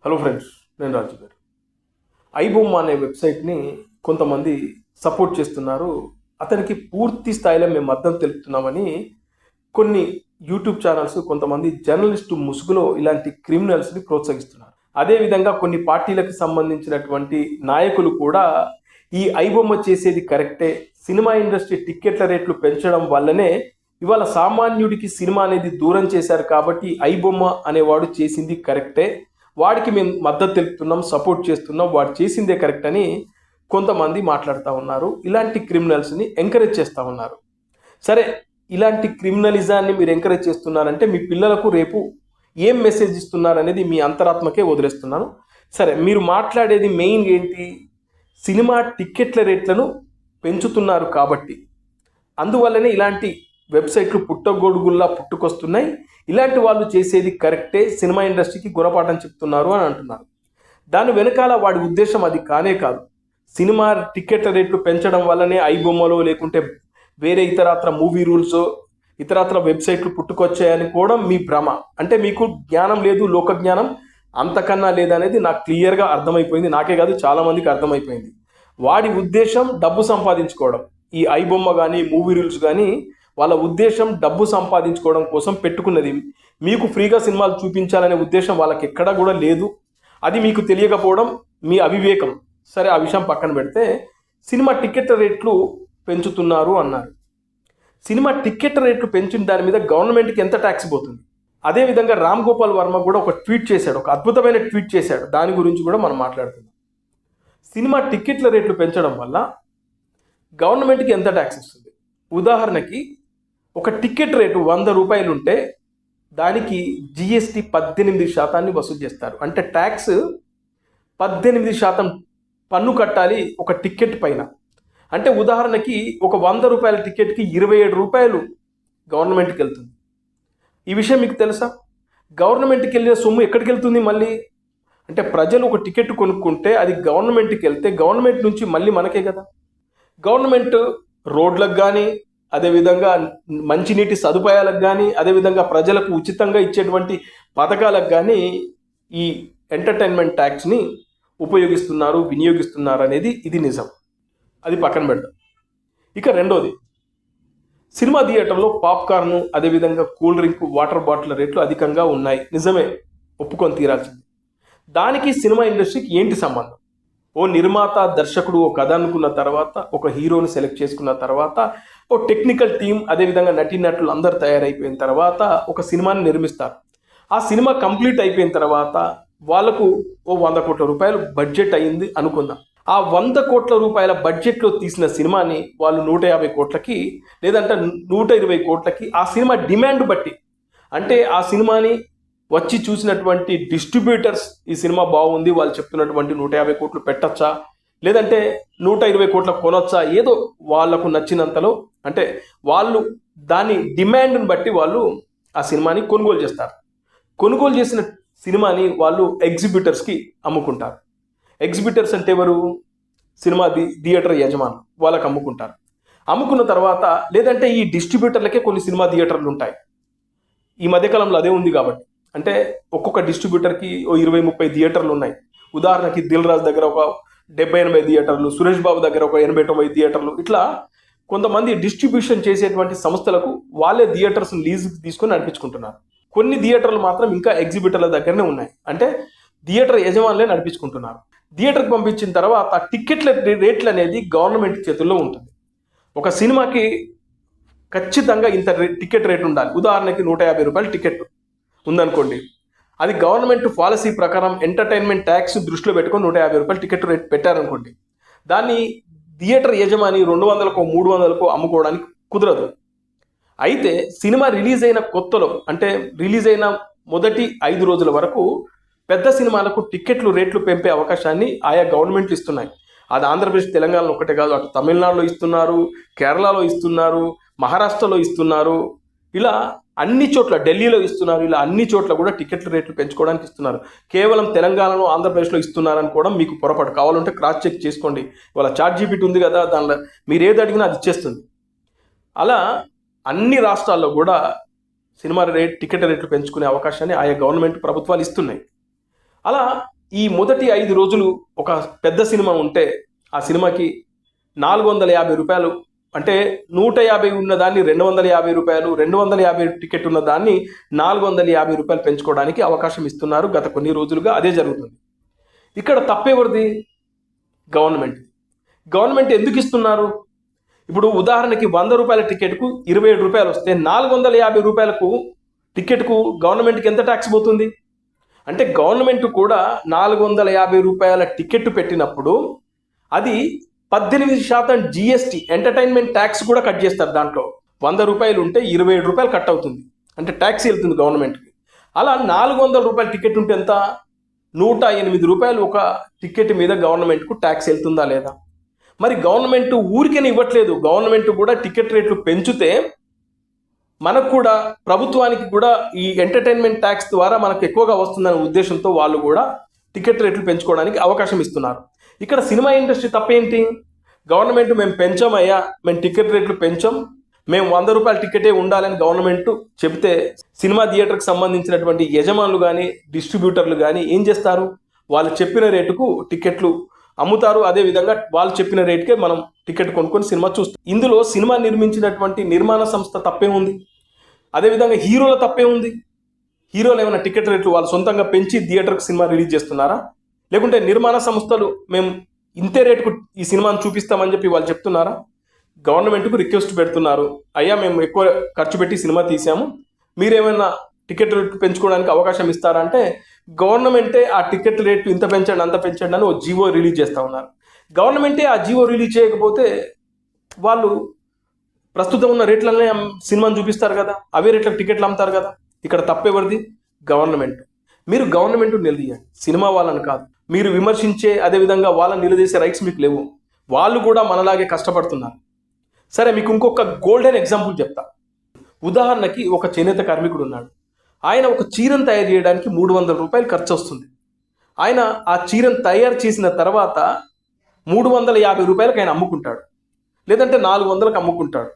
Hello friends, నేను రాజు గారు. ఐబొమ్మ అనే వెబ్సైట్ని కొంతమంది సపోర్ట్ చేస్తున్నారు. అతనికి పూర్తి స్థాయిలో మేము మద్దతు తెలుపుతున్నామని కొన్ని యూట్యూబ్ ఛానల్స్, కొంతమంది జర్నలిస్టు ముసుగులో ఇలాంటి క్రిమినల్స్ని ప్రోత్సహిస్తున్నారు. అదేవిధంగా కొన్ని పార్టీలకు సంబంధించినటువంటి నాయకులు కూడా ఈ ఐబొమ్మ చేసేది కరెక్టే, సినిమా ఇండస్ట్రీ టిక్కెట్ల రేట్లు పెంచడం వల్లనే ఇవాళ సామాన్యుడికి సినిమా అనేది దూరం చేశారు కాబట్టి ఐబొమ్మ అనేవాడు చేసింది కరెక్టే, వాడికి మేము మద్దతు తెలుపుతున్నాం, సపోర్ట్ చేస్తున్నాం, వాడు చేసిందే కరెక్ట్ అని కొంతమంది మాట్లాడుతూ ఉన్నారు. ఇలాంటి క్రిమినల్స్ని ఎంకరేజ్ చేస్తూ ఉన్నారు. సరే, ఇలాంటి క్రిమినలిజాన్ని మీరు ఎంకరేజ్ చేస్తున్నారంటే మీ పిల్లలకు రేపు ఏం మెసేజ్ ఇస్తున్నారనేది మీ అంతరాత్మకే వదిలేస్తున్నాను. సరే, మీరు మాట్లాడేది మెయిన్ ఏంటి? సినిమా టిక్కెట్ల రేట్లను పెంచుతున్నారు కాబట్టి, అందువల్లనే ఇలాంటి వెబ్సైట్లు పుట్టగొడుగుల్లా పుట్టుకొస్తున్నాయి. ఇలాంటి వాళ్ళు చేసేది కరెక్టే, సినిమా ఇండస్ట్రీకి గుణపాఠం చెప్తున్నారు అని అంటున్నారు. దాని వెనకాల వాడి ఉద్దేశం అది కానే కాదు. సినిమా టికెట్ల రేట్లు పెంచడం వల్లనే ఐబొమ్మలో లేకుంటే వేరే ఇతరత్ర మూవీ రూల్స్, ఇతరత్ర వెబ్సైట్లు పుట్టుకొచ్చాయని కూడా మీ భ్రమ. అంటే మీకు జ్ఞానం లేదు, లోక జ్ఞానం అంతకన్నా లేదనేది నాకు క్లియర్గా అర్థమైపోయింది. నాకే కాదు, చాలామందికి అర్థమైపోయింది. వాడి ఉద్దేశం డబ్బు సంపాదించుకోవడం. ఈ ఐబొమ్మ కానీ మూవీ రూల్స్ కానీ వాళ్ళ ఉద్దేశం డబ్బు సంపాదించుకోవడం కోసం పెట్టుకున్నది. మీకు ఫ్రీగా సినిమాలు చూపించాలనే ఉద్దేశం వాళ్ళకి ఎక్కడా కూడా లేదు. అది మీకు తెలియకపోవడం మీ అవివేకం. సరే, ఆ విషయం పక్కన పెడితే, సినిమా టికెట్ రేట్లు పెంచుతున్నారు అన్నారు. సినిమా టికెట్ రేట్లు పెంచిన దాని మీద గవర్నమెంట్కి ఎంత ట్యాక్స్ పోతుంది? అదేవిధంగా రామ్ గోపాల్ వర్మ కూడా ఒక ట్వీట్ చేశాడు, ఒక అద్భుతమైన ట్వీట్ చేశాడు. దాని గురించి కూడా మనం మాట్లాడుతున్నాం. సినిమా టికెట్ల రేట్లు పెంచడం వల్ల గవర్నమెంట్కి ఎంత ట్యాక్స్ వస్తుంది? ఉదాహరణకి, ఒక టికెట్ రేటు 100 రూపాయలు ఉంటే దానికి జిఎస్టీ 18% వసూలు చేస్తారు. అంటే ట్యాక్స్ 18% పన్ను కట్టాలి ఒక టికెట్ పైన. అంటే ఉదాహరణకి ఒక 100 రూపాయల టికెట్కి 27 రూపాయలు గవర్నమెంట్కి వెళ్తుంది. ఈ విషయం మీకు తెలుసా? గవర్నమెంట్కి వెళ్ళే సొమ్ము ఎక్కడికి వెళ్తుంది మళ్ళీ? అంటే ప్రజలు ఒక టికెట్ కొనుక్కుంటే అది గవర్నమెంట్కి వెళ్తే గవర్నమెంట్ నుంచి మళ్ళీ మనకే కదా. గవర్నమెంట్ రోడ్లకు కానీ, అదేవిధంగా మంచినీటి సదుపాయాలకు కానీ, అదేవిధంగా ప్రజలకు ఉచితంగా ఇచ్చేటువంటి పథకాలకు కానీ ఈ ఎంటర్టైన్మెంట్ ట్యాక్స్ని ఉపయోగిస్తున్నారు, వినియోగిస్తున్నారు అనేది ఇది నిజం. అది పక్కన పెడదాం. ఇక రెండోది, సినిమా థియేటర్లో పాప్కార్న్, అదేవిధంగా కూల్ డ్రింక్, వాటర్ బాటిల్ రేట్లు అధికంగా ఉన్నాయి. నిజమే, ఒప్పుకొని తీరాల్సింది. దానికి సినిమా ఇండస్ట్రీకి ఏంటి సంబంధం? ఓ నిర్మాత, దర్శకుడు ఓ కథ అనుకున్న తర్వాత, ఒక హీరోని సెలెక్ట్ చేసుకున్న తర్వాత, ఓ టెక్నికల్ టీం, అదేవిధంగా నటీనటులు అందరు తయారైపోయిన తర్వాత ఒక సినిమాని నిర్మిస్తారు. ఆ సినిమా కంప్లీట్ అయిపోయిన తర్వాత వాళ్ళకు ఓ 100 కోట్ల రూపాయలు బడ్జెట్ అయ్యింది అనుకుందాం. ఆ 100 కోట్ల రూపాయల బడ్జెట్లో తీసిన సినిమాని వాళ్ళు 150 కోట్లకి, లేదంటే 120 కోట్లకి, ఆ సినిమా డిమాండ్ బట్టి, అంటే ఆ సినిమాని వచ్చి చూసినటువంటి డిస్ట్రిబ్యూటర్స్ ఈ సినిమా బాగుంది, వాళ్ళు చెప్తున్నటువంటి 150 కోట్లు పెట్టచ్చా, లేదంటే 120 కోట్లకు కొనొచ్చా, ఏదో వాళ్లకు నచ్చినంతలో, అంటే వాళ్ళు దాని డిమాండ్ని బట్టి వాళ్ళు ఆ సినిమాని కొనుగోలు చేస్తారు. కొనుగోలు చేసిన సినిమాని వాళ్ళు ఎగ్జిబిటర్స్కి అమ్ముకుంటారు. ఎగ్జిబిటర్స్ అంటే ఎవరు? సినిమా థియేటర్ యజమానులు, వాళ్ళకి అమ్ముకుంటారు. అమ్ముకున్న తర్వాత, లేదంటే ఈ డిస్ట్రిబ్యూటర్లకే కొన్ని సినిమా థియేటర్లు ఉంటాయి. ఈ మధ్యకాలంలో అదే ఉంది కాబట్టి, అంటే ఒక్కొక్క డిస్ట్రిబ్యూటర్కి ఓ 20-30 థియేటర్లు ఉన్నాయి. ఉదాహరణకి దిల్ రాజు దగ్గర ఒక 70-80 థియేటర్లు, సురేష్ బాబు దగ్గర ఒక 80-90 థియేటర్లు. ఇట్లా కొంతమంది డిస్ట్రిబ్యూషన్ చేసేటువంటి సంస్థలకు వాళ్ళే థియేటర్స్ లీజుకి తీసుకొని నడిపించుకుంటున్నారు. కొన్ని థియేటర్లు మాత్రం ఇంకా ఎగ్జిబిటర్ల దగ్గరనే ఉన్నాయి, అంటే థియేటర్ యజమానులే నడిపించుకుంటున్నారు. థియేటర్కి పంపించిన తర్వాత టికెట్ల రేట్లు అనేది గవర్నమెంట్ చేతుల్లో ఉంటుంది. ఒక సినిమాకి ఖచ్చితంగా ఇంత టికెట్ రేట్ ఉండాలి. ఉదాహరణకి 150 రూపాయలు టికెట్ ఉందనుకోండి, అది గవర్నమెంట్ పాలసీ ప్రకారం ఎంటర్టైన్మెంట్ ట్యాక్స్ దృష్టిలో పెట్టుకొని 150 రూపాయలు టికెట్ రేట్ పెట్టారనుకోండి, దాన్ని థియేటర్ యజమాని 200కో 300కో అమ్ముకోవడానికి కుదరదు. అయితే సినిమా రిలీజ్ అయిన కొత్తలో, అంటే రిలీజ్ అయిన మొదటి 5 రోజుల వరకు పెద్ద సినిమాలకు టికెట్లు రేట్లు పెంపే అవకాశాన్ని ఆయా గవర్నమెంట్లు ఇస్తున్నాయి. అది ఆంధ్రప్రదేశ్, తెలంగాణలో ఒకటే కాదు, అటు తమిళనాడులో ఇస్తున్నారు, కేరళలో ఇస్తున్నారు, మహారాష్ట్రలో ఇస్తున్నారు, ఇలా అన్ని చోట్ల, ఢిల్లీలో ఇస్తున్నారు. ఇలా అన్ని చోట్ల కూడా టికెట్ల రేట్లు పెంచుకోవడానికి ఇస్తున్నారు. కేవలం తెలంగాణలో, ఆంధ్రప్రదేశ్లో ఇస్తున్నారనుకోవడం మీకు పొరపాటు. కావాలంటే క్రాస్ చెక్ చేసుకోండి. ఇవాళ ChatGPT ఉంది కదా, దానిలో మీరు ఏది అడిగినా అది ఇచ్చేస్తుంది. అలా అన్ని రాష్ట్రాల్లో కూడా సినిమా టికెట్ రేట్లు పెంచుకునే అవకాశాన్ని ఆయా గవర్నమెంట్ ప్రభుత్వాలు ఇస్తున్నాయి. అలా ఈ మొదటి 5 రోజులు ఒక పెద్ద సినిమా ఉంటే ఆ సినిమాకి 450 రూపాయలు, అంటే 150 ఉన్న దాన్ని 250 రూపాయలు, 250 టికెట్ ఉన్న దాన్ని 450 రూపాయలు పెంచుకోవడానికి అవకాశం ఇస్తున్నారు. గత కొన్ని రోజులుగా అదే జరుగుతుంది. ఇక్కడ తప్పేవరిది? గవర్నమెంట్ ఎందుకు ఇస్తున్నారు? ఇప్పుడు ఉదాహరణకి 100 రూపాయల టికెట్కు 27 రూపాయలు వస్తే 450 రూపాయలకు టికెట్కు గవర్నమెంట్కి ఎంత ట్యాక్స్ పోతుంది? అంటే గవర్నమెంట్ కూడా 450 రూపాయల టికెట్ పెట్టినప్పుడు అది 18% జిఎస్టీ, ఎంటర్టైన్మెంట్ ట్యాక్స్ కూడా కట్ చేస్తారు. దాంట్లో 100 రూపాయలు ఉంటే 27 రూపాయలు కట్ అవుతుంది, అంటే ట్యాక్స్ వెళ్తుంది గవర్నమెంట్కి. అలా 400 రూపాయల టికెట్ ఉంటే ఎంత? 108 రూపాయలు ఒక టికెట్ మీద గవర్నమెంట్కు ట్యాక్స్ వెళ్తుందా లేదా? మరి గవర్నమెంట్ ఊరికేనే ఇవ్వట్లేదు, గవర్నమెంట్ కూడా టికెట్ రేట్లు పెంచితే మనకు కూడా, ప్రభుత్వానికి కూడా ఈ ఎంటర్టైన్మెంట్ ట్యాక్స్ ద్వారా మనకు ఎక్కువగా వస్తుందనే ఉద్దేశంతో వాళ్ళు కూడా టికెట్ రేట్లు పెంచుకోవడానికి అవకాశం ఇస్తున్నారు. ఇక్కడ సినిమా ఇండస్ట్రీ తప్పేంటి? గవర్నమెంట్ మేము పెంచామయ్యా, మేము టికెట్ రేట్లు పెంచాం, మేము 100 రూపాయల టికెటే ఉండాలని గవర్నమెంట్ చెబితే సినిమా థియేటర్కి సంబంధించినటువంటి యజమానులు కానీ డిస్ట్రిబ్యూటర్లు కానీ ఏం చేస్తారు? వాళ్ళు చెప్పిన రేటుకు టికెట్లు అమ్ముతారు. అదేవిధంగా వాళ్ళు చెప్పిన రేటుకే మనం టికెట్ కొనుక్కొని సినిమా చూస్తాం. ఇందులో సినిమా నిర్మించినటువంటి నిర్మాణ సంస్థ తప్పే ఉంది, అదేవిధంగా హీరోల తప్పే ఉంది. హీరోలు ఏమైనా టికెట్ రేట్లు వాళ్ళు సొంతంగా పెంచి థియేటర్కి సినిమా రిలీజ్ చేస్తున్నారా? లేకుంటే నిర్మాణ సంస్థలు మేము ఇంతే రేటుకు ఈ సినిమాను చూపిస్తామని చెప్పి వాళ్ళు చెప్తున్నారా? గవర్నమెంట్కు రిక్వెస్ట్ పెడుతున్నారు, అయ్యా మేము ఎక్కువ ఖర్చు పెట్టి సినిమా తీసాము, మీరేమైనా టికెట్ రేట్లు పెంచుకోవడానికి అవకాశం ఇస్తారంటే గవర్నమెంటే ఆ టికెట్ రేట్లు ఇంత పెంచండి అంత పెంచండి అని ఓ జీవో రిలీజ్ చేస్తూ ఉన్నారు. గవర్నమెంటే ఆ జీవో రిలీజ్ చేయకపోతే వాళ్ళు ప్రస్తుతం ఉన్న రేట్లనే సినిమాను చూపిస్తారు కదా, అవే రేట్లకు టికెట్లు అమ్ముతారు కదా. ఇక్కడ తప్పెవరిది? గవర్నమెంట్. మీరు గవర్నమెంట్ నిలదీయండి, సినిమా వాళ్ళని కాదు. మీరు విమర్శించే, అదేవిధంగా వాళ్ళని నిలదీసే రైట్స్ మీకు లేవు. వాళ్ళు కూడా మనలాగే కష్టపడుతున్నారు. సరే, మీకు ఇంకొక గోల్డెన్ ఎగ్జాంపుల్ చెప్తా. ఉదాహరణకి ఒక చేనేత కార్మికుడు ఉన్నాడు. ఆయన ఒక చీరను తయారు చేయడానికి 300 రూపాయలు ఖర్చు వస్తుంది. ఆయన ఆ చీరను తయారు చేసిన తర్వాత 350 రూపాయలకు ఆయన అమ్ముకుంటాడు, లేదంటే 400లకు అమ్ముకుంటాడు.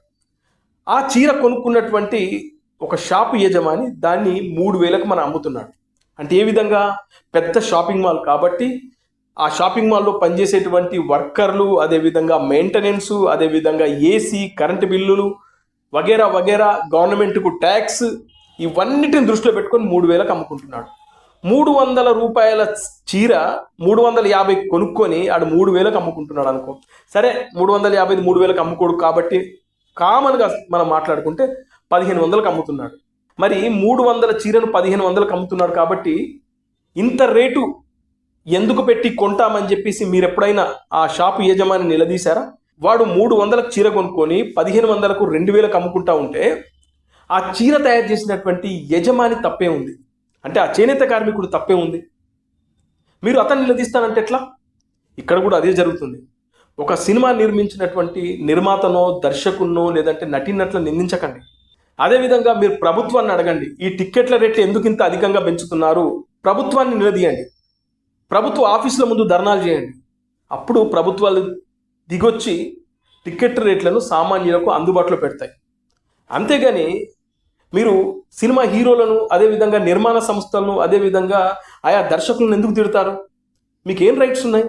ఆ చీర కొనుక్కున్నటువంటి ఒక షాపు యజమాని దాన్ని 3000కు మనం అమ్ముతున్నాడు. అంటే ఏ విధంగా? పెద్ద షాపింగ్ మాల్ కాబట్టి ఆ షాపింగ్ మాల్లో పనిచేసేటువంటి వర్కర్లు, అదేవిధంగా మెయింటెనెన్స్, అదేవిధంగా ఏసీ, కరెంటు బిల్లులు వగేరా వగేరా, గవర్నమెంట్కు ట్యాక్స్, ఇవన్నిటిని దృష్టిలో పెట్టుకొని 3000కు అమ్ముకుంటున్నాడు. 300 రూపాయల చీర 350 కొనుక్కొని ఆడు 3000కు అమ్ముకుంటున్నాడు అనుకో. సరే, 350 3000కు అమ్ముకోడు కాబట్టి కామన్గా మనం మాట్లాడుకుంటే 1500కు అమ్ముతున్నాడు. మరి 300 చీరను 1500కు అమ్ముతున్నాడు కాబట్టి ఇంత రేటు ఎందుకు పెట్టి కొంటామని చెప్పేసి మీరు ఎప్పుడైనా ఆ షాపు యజమాని నిలదీశారా? వాడు 300లకు చీర కొనుక్కొని 1500కు 2000కు అమ్ముకుంటా ఉంటే ఆ చీర తయారు చేసినటువంటి యజమాని తప్పే ఉంది, అంటే ఆ చేనేత కార్మికుడు తప్పే ఉంది. మీరు అతన్ని నిలదీస్తానంటే ఎట్లా? ఇక్కడ కూడా అదే జరుగుతుంది. ఒక సినిమా నిర్మించినటువంటి నిర్మాతనో, దర్శకున్నో, లేదంటే నటీనటులను నిందించకండి. అదేవిధంగా మీరు ప్రభుత్వాన్ని అడగండి, ఈ టిక్కెట్ల రేట్లు ఎందుకు ఇంత అధికంగా పెంచుతున్నారు? ప్రభుత్వాన్ని నిలదీయండి, ప్రభుత్వ ఆఫీసుల ముందు ధర్నాలు చేయండి. అప్పుడు ప్రభుత్వాలు దిగొచ్చి టిక్కెట్ రేట్లను సామాన్యులకు అందుబాటులో పెడతాయి. అంతేగాని మీరు సినిమా హీరోలను, అదేవిధంగా నిర్మాణ సంస్థలను, అదేవిధంగా ఆయా దర్శకులను ఎందుకు తిడతారు? మీకు ఏం రైట్స్ ఉన్నాయి?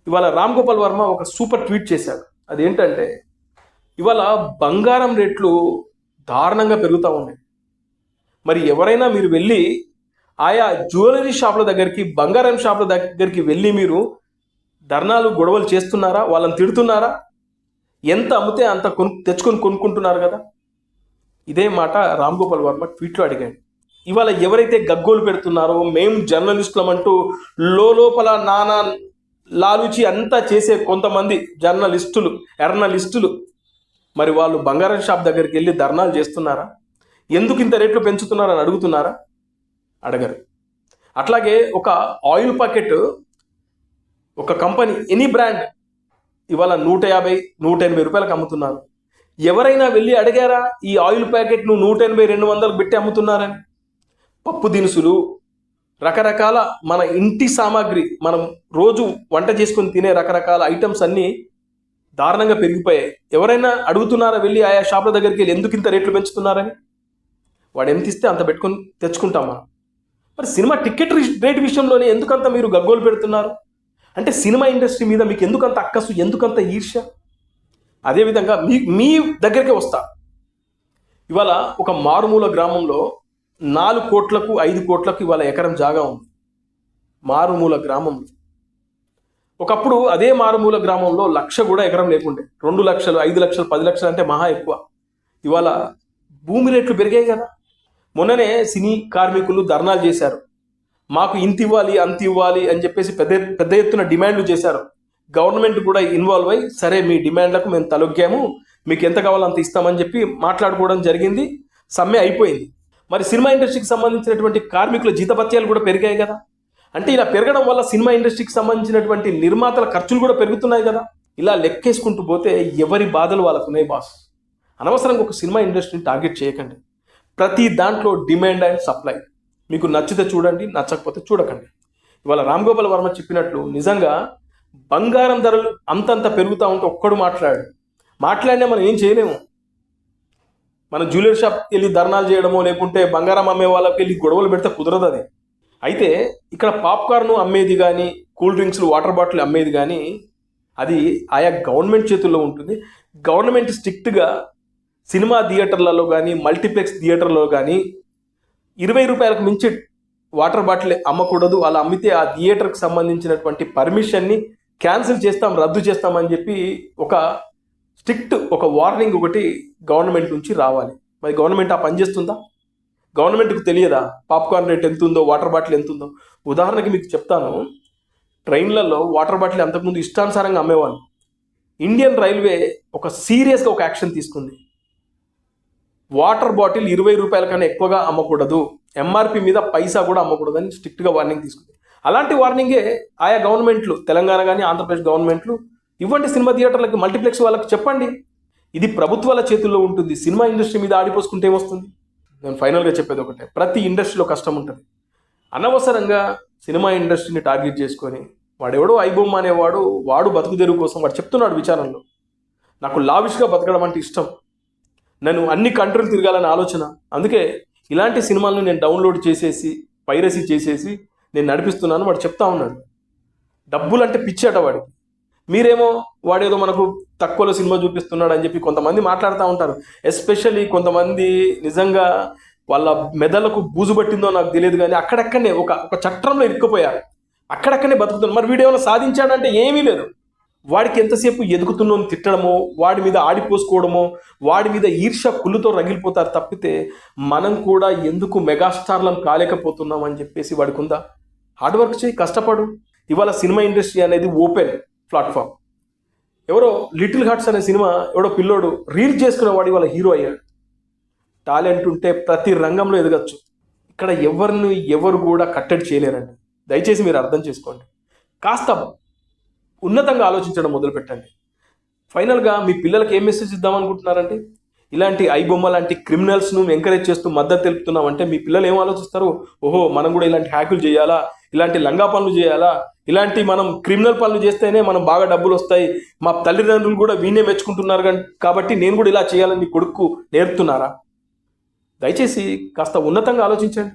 ఇవాళ రామ్ గోపాల్ వర్మ ఒక సూపర్ ట్వీట్ చేశాడు. అదేంటంటే, ఇవాళ బంగారం రేట్లు దారుణంగా పెరుగుతూ ఉన్నాయి. మరి ఎవరైనా మీరు వెళ్ళి ఆయా జ్యువెలరీ షాపుల దగ్గరికి, బంగారం షాపుల దగ్గరికి వెళ్ళి మీరు ధర్నాలు, గొడవలు చేస్తున్నారా? వాళ్ళని తిడుతున్నారా? ఎంత అమ్మితే అంత తెచ్చుకొని కొనుక్కుంటున్నారు కదా. ఇదే మాట రామ్ గోపాల్ వర్మ ట్వీట్లో అడిగాడు. ఇవాళ ఎవరైతే గగ్గోలు పెడుతున్నారో, మేము జర్నలిస్టులం అంటూ లోపల నానా లాలుచి అంతా చేసే కొంతమంది ఎర్నలిస్టులు, మరి వాళ్ళు బంగారం షాప్ దగ్గరికి వెళ్ళి ధర్నాలు చేస్తున్నారా? ఎందుకు ఇంత రేట్లు పెంచుతున్నారని అడుగుతున్నారా? అడగరు. అట్లాగే ఒక ఆయిల్ ప్యాకెట్, ఒక కంపెనీ, ఎనీ బ్రాండ్ ఇవాళ 150 180 రూపాయలకు అమ్ముతున్నారు. ఎవరైనా వెళ్ళి అడిగారా ఈ ఆయిల్ ప్యాకెట్ను 180 200కు పెట్టి అమ్ముతున్నారని? పప్పు దినుసులు, రకరకాల మన ఇంటి సామాగ్రి, మనం రోజు వంట చేసుకొని తినే రకరకాల ఐటమ్స్ అన్నీ దారుణంగా పెరిగిపోయాయి. ఎవరైనా అడుగుతున్నారా వెళ్ళి ఆయా షాపుల దగ్గరికి వెళ్ళి ఎందుకు ఇంత రేట్లు పెంచుతున్నారని? వాడు ఎంత ఇస్తే అంత పెట్టుకొని తెచ్చుకుంటాం మనం. మరి సినిమా టికెట్ రేట్ విషయంలోనే ఎందుకంత మీరు గగ్గోలు పెడుతున్నారు? అంటే సినిమా ఇండస్ట్రీ మీద మీకు ఎందుకంత అక్కసు, ఎందుకంత ఈర్ష్య? అదేవిధంగా మీ దగ్గరికే వస్తా. ఇవాళ ఒక మారుమూల గ్రామంలో 4 కోట్లకు 5 కోట్లకు ఇవాళ ఎకరం జాగా ఉంది. మారుమూల గ్రామంలో ఒకప్పుడు అదే మారుమూల గ్రామంలో 1,00,000 కూడా ఎకరం లేకుండే. 2 లక్షలు, 5 లక్షలు, 10 లక్షలు అంటే మహా ఎక్కువ. ఇవాళ భూమి రేట్లు పెరిగాయి కదా. మొన్ననే సినీ కార్మికులు ధర్నాలు చేశారు. మాకు ఇంత ఇవ్వాలి, అంత ఇవ్వాలి అని చెప్పేసి పెద్ద ఎత్తున డిమాండ్లు చేశారు. గవర్నమెంట్ కూడా ఇన్వాల్వ్ అయ్యి, సరే మీ డిమాండ్లకు మేము తలొగ్గాము, మీకు ఎంత కావాలో అంత ఇస్తామని చెప్పి మాట్లాడుకోవడం జరిగింది. సమ్మె అయిపోయింది. మరి సినిమా ఇండస్ట్రీకి సంబంధించినటువంటి కార్మికుల జీతభత్యాలు కూడా పెరిగాయి కదా. అంటే ఇలా పెరగడం వల్ల సినిమా ఇండస్ట్రీకి సంబంధించినటువంటి నిర్మాతల ఖర్చులు కూడా పెరుగుతున్నాయి కదా. ఇలా లెక్కేసుకుంటూ పోతే ఎవరి బాధలు వాళ్ళకున్నాయి బాస్. అనవసరంగా ఒక సినిమా ఇండస్ట్రీని టార్గెట్ చేయకండి. ప్రతి దాంట్లో డిమాండ్ అండ్ సప్లై. మీకు నచ్చితే చూడండి, నచ్చకపోతే చూడకండి. ఇవాళ రామ్ గోపాల్ వర్మ చెప్పినట్లు నిజంగా బంగారం ధరలు అంతంత పెరుగుతూ ఉంటే ఒక్కడు మాట్లాడినా మనం ఏం చేయలేము. మన జ్యువెలరీ షాప్కి వెళ్ళి ధర్నాలు చేయడమో, లేకుంటే బంగారం అమ్మే వాళ్ళకి వెళ్ళి గొడవలు పెడితే కుదరదు అది. అయితే ఇక్కడ పాప్కార్న్ అమ్మేది కానీ, కూల్ డ్రింక్స్లు, వాటర్ బాటిల్ అమ్మేది కానీ అది ఆయా గవర్నమెంట్ చేతుల్లో ఉంటుంది. గవర్నమెంట్ స్ట్రిక్ట్గా సినిమా థియేటర్లలో కానీ, మల్టీప్లెక్స్ థియేటర్లో కానీ 20 రూపాయలకు మించి వాటర్ బాటిల్ అమ్మకూడదు. అలా అమ్మితే ఆ థియేటర్కి సంబంధించినటువంటి పర్మిషన్ని క్యాన్సిల్ చేస్తాం, రద్దు చేస్తామని చెప్పి ఒక వార్నింగ్ ఒకటి గవర్నమెంట్ నుంచి రావాలి. మరి గవర్నమెంట్ ఆ పని చేస్తుందా? గవర్నమెంట్కి తెలియదా పాప్కార్న్ రేట్ ఎంత ఉందో, వాటర్ బాటిల్ ఎంత ఉందో? ఉదాహరణకి మీకు చెప్తాను. ట్రైన్లలో వాటర్ బాటిల్ అంతకుముందు ఇష్టానుసారంగా అమ్మేవాళ్ళు. ఇండియన్ రైల్వే సీరియస్గా ఒక యాక్షన్ తీసుకుంది. వాటర్ బాటిల్ 20 రూపాయల కన్నా ఎక్కువగా అమ్మకూడదు, ఎంఆర్పి మీద పైసా కూడా అమ్మకూడదని స్ట్రిక్ట్గా వార్నింగ్ తీసుకుంది. అలాంటి వార్నింగే ఆయా గవర్నమెంట్లు, తెలంగాణ కానీ ఆంధ్రప్రదేశ్ గవర్నమెంట్లు ఇవ్వండి. సినిమా థియేటర్లకి, మల్టీప్లెక్స్ వాళ్ళకి చెప్పండి. ఇది ప్రభుత్వాల చేతుల్లో ఉంటుంది. సినిమా ఇండస్ట్రీ మీద ఆడిపోసుకుంటే ఏమొస్తుంది? నేను ఫైనల్గా చెప్పేది ఒకటే, ప్రతి ఇండస్ట్రీలో కష్టం ఉంటుంది. అనవసరంగా సినిమా ఇండస్ట్రీని టార్గెట్ చేసుకొని వాడెవడో ఐబొమ్మ అనేవాడు, వాడు బతుకు తెరువు కోసం వాడు చెప్తున్నాడు విచారణలో, నాకు లావిష్గా బతకడం అంటే ఇష్టం, నేను అన్ని కంట్రీలు తిరగాలని ఆలోచన, అందుకే ఇలాంటి సినిమాలను నేను డౌన్లోడ్ చేసేసి పైరసీ చేసేసి నేను నడిపిస్తున్నాను వాడు చెప్తా ఉన్నాడు. డబ్బులు అంటే పిచ్చేట వాడికి. మీరేమో వాడేదో మనకు తక్కువలో సినిమా చూపిస్తున్నాడు అని చెప్పి కొంతమంది మాట్లాడుతూ ఉంటారు. ఎస్పెషల్లీ కొంతమంది నిజంగా వాళ్ళ మెదళ్లకు బూజు పట్టిందో నాకు తెలియదు కానీ అక్కడక్కడనే ఒక చట్టంలో ఇరుక్కుపోయారు, అక్కడక్కడనే బతుకుతున్నారు. మరి వీడు ఏమైనా సాధించాడంటే ఏమీ లేదు. వాడికి ఎంతసేపు ఎదుగుతున్నోని తిట్టడమో, వాడి మీద ఆడిపోసుకోవడమో, వాడి మీద ఈర్ష్య కుళ్ళుతో రగిలిపోతారు తప్పితే మనం కూడా ఎందుకు మెగాస్టార్లం కాలేకపోతున్నాం అని చెప్పేసి వాడికి ఉందా? హార్డ్ వర్క్ చేయి, కష్టపడు. ఇవాళ సినిమా ఇండస్ట్రీ అనేది ఓపెన్ ప్లాట్ఫామ్. ఎవరో లిటిల్ హార్ట్స్ అనే సినిమా ఎవడో పిల్లోడు రీల్ చేసుకునేవాడు ఇవాళ హీరో అయ్యాడు. టాలెంట్ ఉంటే ప్రతి రంగంలో ఎదగచ్చు. ఇక్కడ ఎవరు కూడా కట్టడి చేయలేరండి. దయచేసి మీరు అర్థం చేసుకోండి. కాస్త ఉన్నతంగా ఆలోచించడం మొదలుపెట్టండి. ఫైనల్గా మీ పిల్లలకి ఏం మెసేజ్ ఇద్దామనుకుంటున్నారండి? ఇలాంటి ఐబొమ్మ లాంటి క్రిమినల్స్ను ఎంకరేజ్ చేస్తూ మద్దతు తెలుపుతున్నామంటే మీ పిల్లలు ఏం ఆలోచిస్తారు? ఓహో, మనం కూడా ఇలాంటి హ్యాకులు చేయాలా, ఇలాంటి లంగా పనులు చేయాలా, ఇలాంటి మనం క్రిమినల్ పనులు చేస్తేనే మనం బాగా డబ్బులు వస్తాయి, మా తల్లిదండ్రులు కూడా వీణే మెచ్చుకుంటున్నారు కాబట్టి నేను కూడా ఇలా చేయాలని కొడుకు నేర్పుతున్నారా? దయచేసి కాస్త ఉన్నతంగా ఆలోచించండి.